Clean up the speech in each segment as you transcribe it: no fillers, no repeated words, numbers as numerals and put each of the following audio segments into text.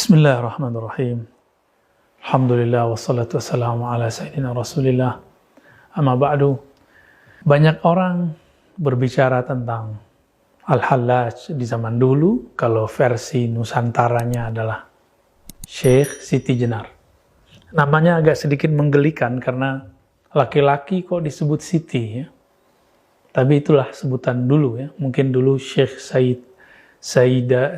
Bismillahirrahmanirrahim. Alhamdulillah wassalatu wassalamu ala sayyidina Rasulillah. Amma ba'du. Banyak orang berbicara tentang Al-Hallaj di zaman dulu, kalau versi Nusantaranya adalah Syekh Siti Jenar. Namanya agak sedikit menggelikan karena laki-laki kok disebut Siti ya. Tapi itulah sebutan dulu ya. Mungkin dulu Syekh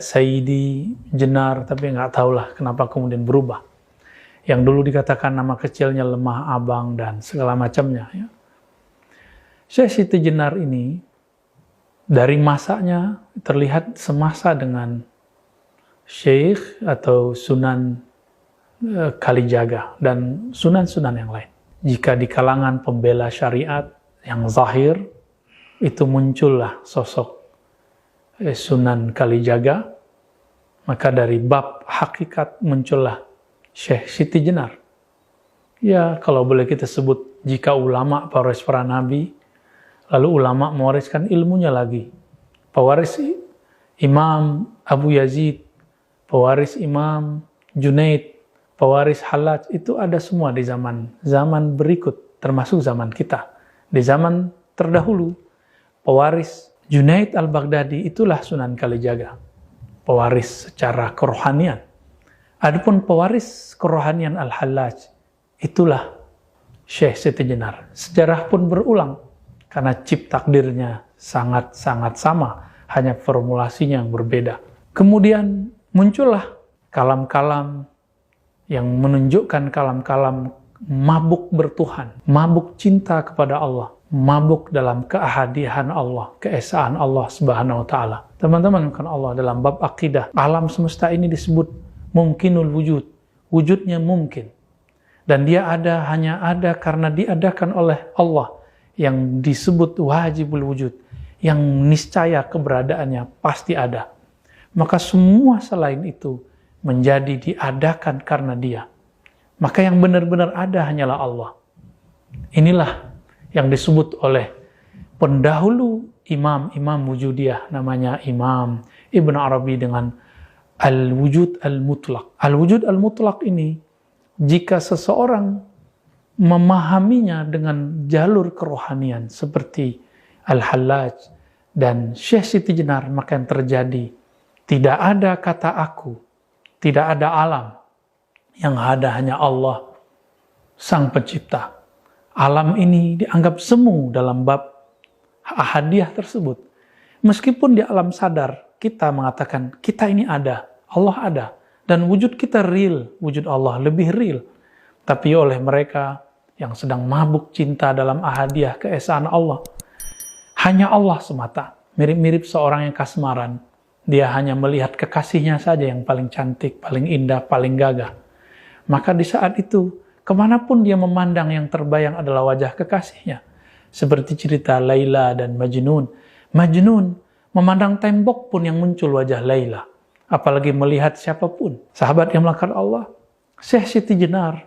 Saidi Jenar, tapi nggak tahulah kenapa kemudian berubah. Yang dulu dikatakan nama kecilnya Lemah Abang dan segala macamnya. Ya. Syekh Siti Jenar ini dari masanya terlihat semasa dengan Syekh atau Sunan Kalijaga dan sunan-sunan yang lain. Jika di kalangan pembela syariat yang zahir, itu muncullah sosok Sunan Kalijaga, maka dari bab hakikat muncullah Syekh Siti Jenar. Ya, kalau boleh kita sebut, jika ulama pewaris para nabi, lalu ulama mewariskan ilmunya lagi. Pewaris Imam Abu Yazid, pewaris Imam Junaid, pewaris Hallaj, itu ada semua di zaman berikut, termasuk zaman kita. Di zaman terdahulu, pewaris Junaid al-Baghdadi itulah Sunan Kalijaga, pewaris secara kerohanian. Adapun pewaris kerohanian Al-Hallaj, itulah Syekh Siti Jenar. Sejarah pun berulang, karena cip takdirnya sangat-sangat sama, hanya formulasinya yang berbeda. Kemudian muncullah kalam-kalam yang menunjukkan kalam-kalam mabuk bertuhan, mabuk cinta kepada Allah, mabuk dalam keahadian Allah, keesaan Allah Subhanahu wa taala. Teman-teman, kan Allah dalam bab akidah, alam semesta ini disebut mungkinul wujud. Wujudnya mungkin. Dan dia hanya ada karena diadakan oleh Allah, yang disebut wajibul wujud, yang niscaya keberadaannya pasti ada. Maka semua selain itu menjadi diadakan karena dia. Maka yang benar-benar ada hanyalah Allah. Inilah yang disebut oleh pendahulu imam wujudiyah, namanya Imam Ibn Arabi dengan Al-Wujud Al-Mutlaq. Al-Wujud Al-Mutlaq ini, jika seseorang memahaminya dengan jalur kerohanian seperti Al-Hallaj dan Syekh Siti Jenar, maka yang terjadi, tidak ada kata aku, tidak ada alam, yang ada hanya Allah, Sang Pencipta. Alam ini dianggap semu dalam bab ahadiyah tersebut. Meskipun di alam sadar kita mengatakan kita ini ada, Allah ada, dan wujud kita real, wujud Allah lebih real. Tapi oleh mereka yang sedang mabuk cinta dalam ahadiyah keesaan Allah, hanya Allah semata. Mirip-mirip seorang yang kasmaran. Dia hanya melihat kekasihnya saja yang paling cantik, paling indah, paling gagah. Maka di saat itu, kemanapun dia memandang, yang terbayang adalah wajah kekasihnya. Seperti cerita Laila dan Majnun. Majnun memandang tembok pun yang muncul wajah Laila. Apalagi melihat siapapun. Sahabat yang melakukan Allah, Syekh Siti Jenar,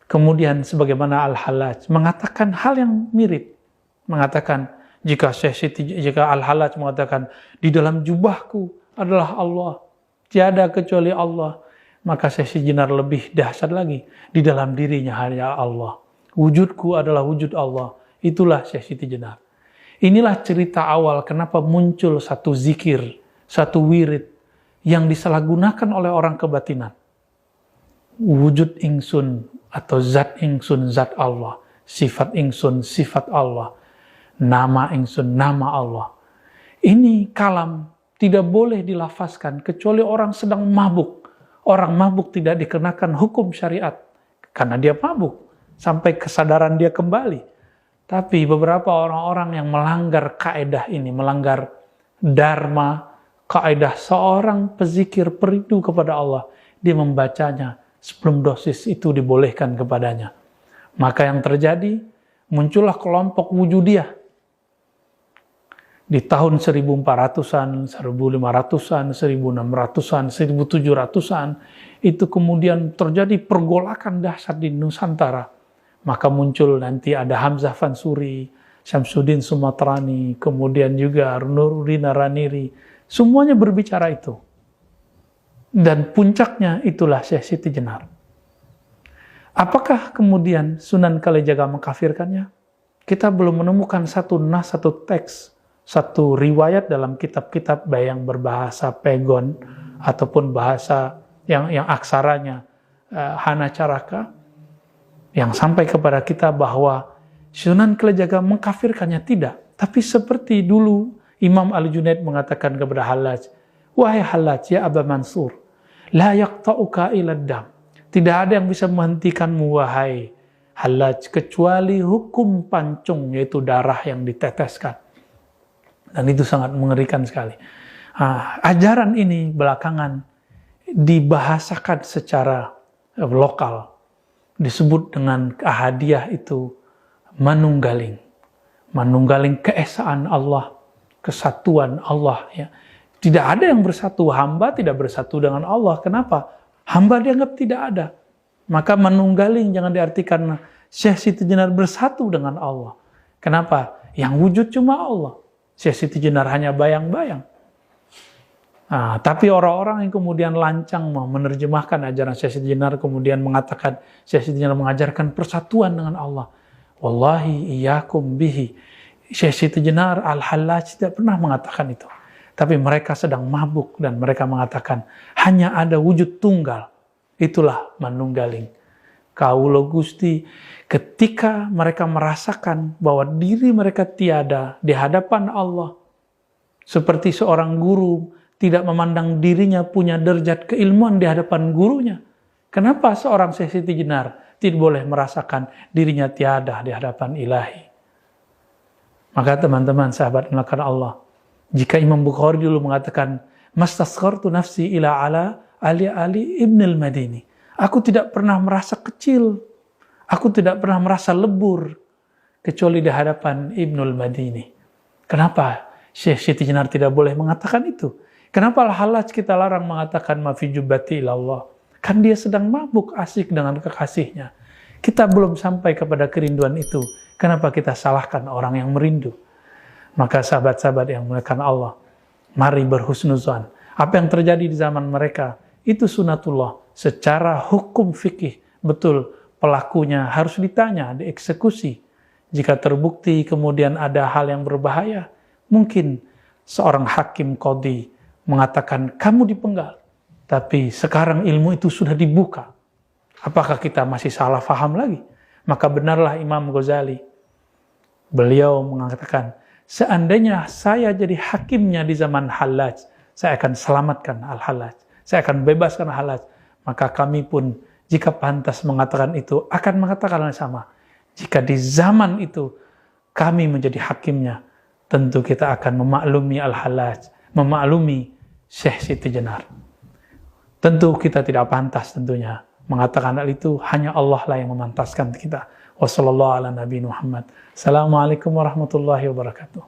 kemudian sebagaimana Al-Hallaj, mengatakan hal yang mirip. Mengatakan, jika Al-Hallaj mengatakan, di dalam jubahku adalah Allah, tiada kecuali Allah, maka Syekh Siti Jenar lebih dahsyat lagi. Di dalam dirinya hanya Allah. Wujudku adalah wujud Allah. Itulah Syekh Siti Jenar. Inilah cerita awal kenapa muncul satu zikir, satu wirid yang disalahgunakan oleh orang kebatinan. Wujud ingsun atau zat ingsun, zat Allah. Sifat ingsun, sifat Allah. Nama ingsun, nama Allah. Ini kalam tidak boleh dilafazkan kecuali orang sedang mabuk. Orang mabuk tidak dikenakan hukum syariat karena dia mabuk sampai kesadaran dia kembali. Tapi beberapa orang-orang yang melanggar kaedah ini, melanggar dharma, kaedah seorang pezikir perindu kepada Allah, dia membacanya sebelum dosis itu dibolehkan kepadanya. Maka yang terjadi, muncullah kelompok wujudiyah. Di tahun 1400-an, 1500-an, 1600-an, 1700-an, itu kemudian terjadi pergolakan dahsyat di Nusantara. Maka muncul nanti ada Hamzah Fansuri, Syamsuddin Sumatrani, kemudian juga Nuruddin Araniri. Semuanya berbicara itu. Dan puncaknya itulah Syekh Siti Jenar. Apakah kemudian Sunan Kalijaga mengkafirkannya? Kita belum menemukan satu nas, satu teks, satu riwayat dalam kitab-kitab baik yang berbahasa Pegon ataupun bahasa yang aksaranya Hanacaraka yang sampai kepada kita bahwa Sunan Kalijaga mengkafirkannya. Tidak. Tapi seperti dulu Imam Al-Junaid mengatakan kepada Hallaj, wahai Hallaj, ya Aba Mansur, la yaqta'uka ila dam. Tidak ada yang bisa menghentikanmu, wahai Hallaj, kecuali hukum pancung, yaitu darah yang diteteskan. Dan itu sangat mengerikan sekali. Ajaran ini belakangan dibahasakan secara lokal. Disebut dengan ahadiyah itu manunggaling. Manunggaling keesaan Allah, kesatuan Allah. Ya. Tidak ada yang bersatu, hamba tidak bersatu dengan Allah. Kenapa? Hamba dianggap tidak ada. Maka manunggaling jangan diartikan Syekh Siti Jenar bersatu dengan Allah. Kenapa? Yang wujud cuma Allah. Syekh Siti Jenar hanya bayang-bayang. Tapi orang-orang yang kemudian lancang menerjemahkan ajaran Syekh Siti Jenar, kemudian mengatakan Syekh Siti Jenar mengajarkan persatuan dengan Allah. Wallahi iyyakum bihi. Syekh Siti Jenar Al-Hallaj tidak pernah mengatakan itu. Tapi mereka sedang mabuk dan mereka mengatakan hanya ada wujud tunggal. Itulah manunggaling. Kaulo Gusti, ketika mereka merasakan bahwa diri mereka tiada di hadapan Allah, seperti seorang guru tidak memandang dirinya punya derajat keilmuan di hadapan gurunya. Kenapa seorang Syekh Siti Jenar tidak boleh merasakan dirinya tiada di hadapan ilahi? Maka teman-teman sahabat melakukan Allah, jika Imam Bukhari dulu mengatakan, mastasghartu nafsi ila ala Ali Ibn al-Madini. Aku tidak pernah merasa kecil. Aku tidak pernah merasa lebur. Kecuali di hadapan Ibn al-Madini. Kenapa Syekh Siti Jenar tidak boleh mengatakan itu? Kenapa Al-Hallaj kita larang mengatakan mafi jubbati ilallah? Kan dia sedang mabuk asik dengan kekasihnya. Kita belum sampai kepada kerinduan itu. Kenapa kita salahkan orang yang merindu? Maka sahabat-sahabat yang memuliakan Allah, mari berhusnuzan. Apa yang terjadi di zaman mereka, itu sunatullah. Secara hukum fikih, betul pelakunya harus ditanya, dieksekusi. Jika terbukti kemudian ada hal yang berbahaya, mungkin seorang hakim qadhi mengatakan, kamu dipenggal. Tapi sekarang ilmu itu sudah dibuka. Apakah kita masih salah faham lagi? Maka benarlah Imam Ghazali. Beliau mengatakan, seandainya saya jadi hakimnya di zaman Hallaj, saya akan selamatkan Al-Hallaj. Saya akan bebaskan Al-Hallaj. Maka kami pun, jika pantas mengatakan itu, akan mengatakan yang sama. Jika di zaman itu, kami menjadi hakimnya, tentu kita akan memaklumi Al-Hallaj, memaklumi Syekh Siti Jenar. Tentu kita tidak pantas tentunya mengatakan hal itu, hanya Allah lah yang memantaskan kita. Wassalamualaikum warahmatullahi wabarakatuh.